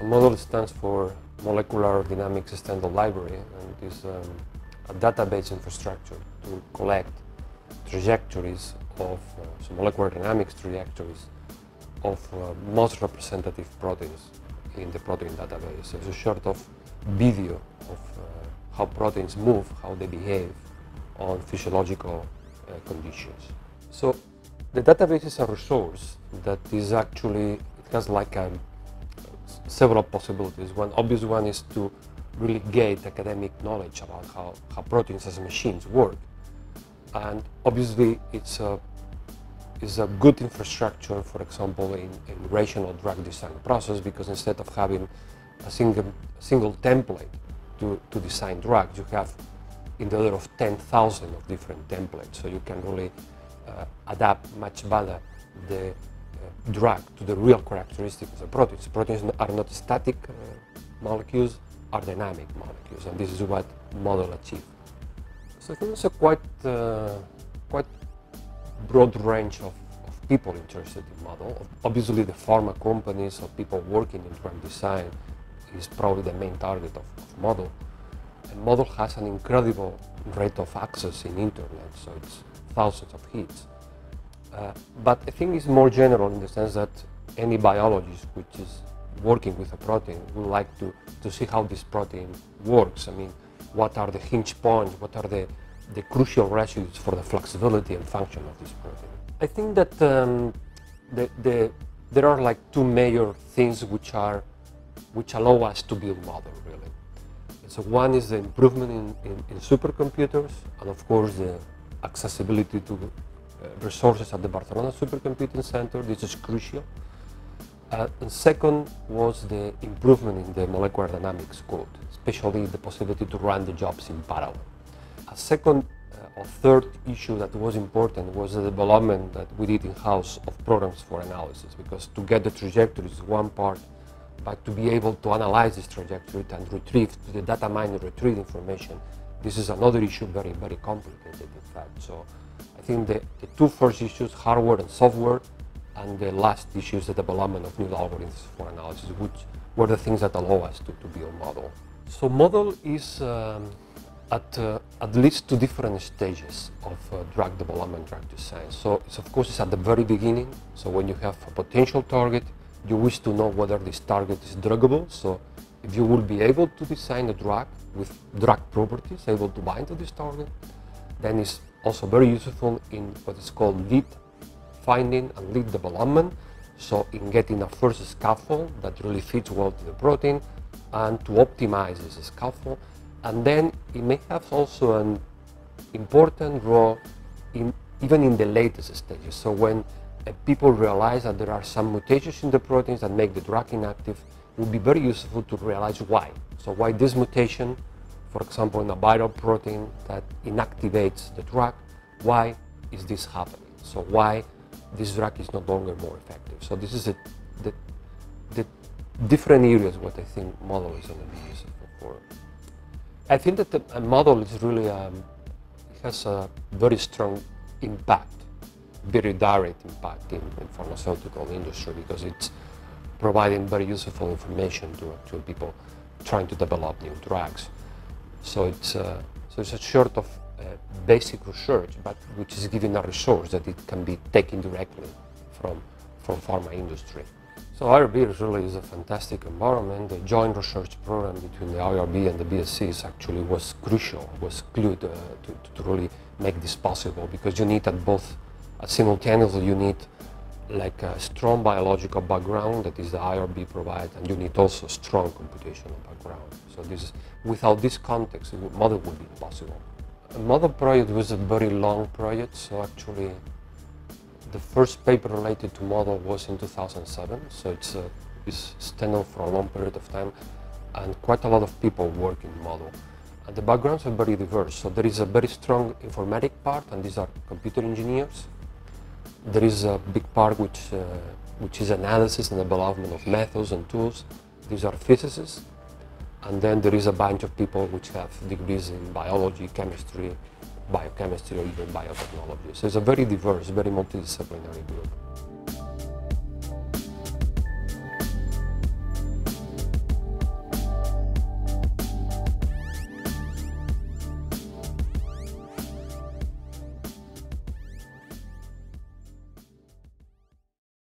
MODEL stands for Molecular Dynamics Standard Library, and is a database infrastructure to collect trajectories of molecular dynamics trajectories of most representative proteins in the protein database. So it's a sort of video of how proteins move, how they behave on physiological conditions. So the database is a resource that is actually, it has like several possibilities. One obvious one is to really get academic knowledge about how proteins as machines work. And obviously it's a good infrastructure, for example, in rational drug design process, because instead of having a single template to design drugs, you have in the order of 10,000 of different templates. So you can really adapt much better the drug to the real characteristics of the proteins. Proteins are not static molecules, are dynamic molecules, and this is what MODEL achieves. So I think it's a quite broad range of people interested in MODEL. Obviously the pharma companies or people working in drug design is probably the main target of MODEL. And MODEL has an incredible rate of access in internet, so it's thousands of hits. But I think it's more general in the sense that any biologist which is working with a protein would like to see how this protein works. I mean, what are the hinge points, what are the crucial residues for the flexibility and function of this protein. I think that there are like two major things which allow us to build MODEL, really. So one is the improvement in supercomputers, and of course the accessibility to resources at the Barcelona Supercomputing Center. This is crucial. And second was the improvement in the molecular dynamics code, especially the possibility to run the jobs in parallel. A second or third issue that was important was the development that we did in-house of programs for analysis, because to get the trajectory is one part, but to be able to analyze this trajectory and retrieve, to the data mine retrieve information, this is another issue, very, very complicated in fact. So I think the two first issues, hardware and software, and the last issue is the development of new algorithms for analysis, which were the things that allow us to build MODEL. So MODEL is at least two different stages of drug development, drug design. So it's, of course, it's at the very beginning. So when you have a potential target, you wish to know whether this target is druggable. So if you will be able to design a drug with drug properties, able to bind to this target, then it's also very useful in what is called lead finding and lead development. So in getting a first scaffold that really fits well to the protein and to optimize this scaffold. And then it may have also an important role even in the latest stages. So when people realize that there are some mutations in the proteins that make the drug inactive, it would be very useful to realize why. So why this mutation, for example, in a viral protein that inactivates the drug, why is this happening? So why this drug is no longer more effective? So this is the different areas what I think MODEL is going to be useful for. I think that a MODEL is really, it has a very strong impact, very direct impact in pharmaceutical industry, because it's providing very useful information to people trying to develop new drugs. So it's a sort of basic research, but which is given a resource that it can be taken directly from pharma industry. So IRB really is a fantastic environment. The joint research program between the IRB and the BSc actually was crucial, was clue to really make this possible, because you need at both, simultaneously you need like a strong biological background that is the IRB provides, and you need also a strong computational background. So this, without this context, MODEL would be impossible. A MODEL project was a very long project, so actually the first paper related to MODEL was in 2007, so it's extended for a long period of time, and quite a lot of people work in MODEL. And the backgrounds are very diverse, so there is a very strong informatic part, and these are computer engineers. There is a big part which is analysis and development of methods and tools. These are physicists. And then there is a bunch of people which have degrees in biology, chemistry, biochemistry, or even biotechnology. So it's a very diverse, very multidisciplinary group.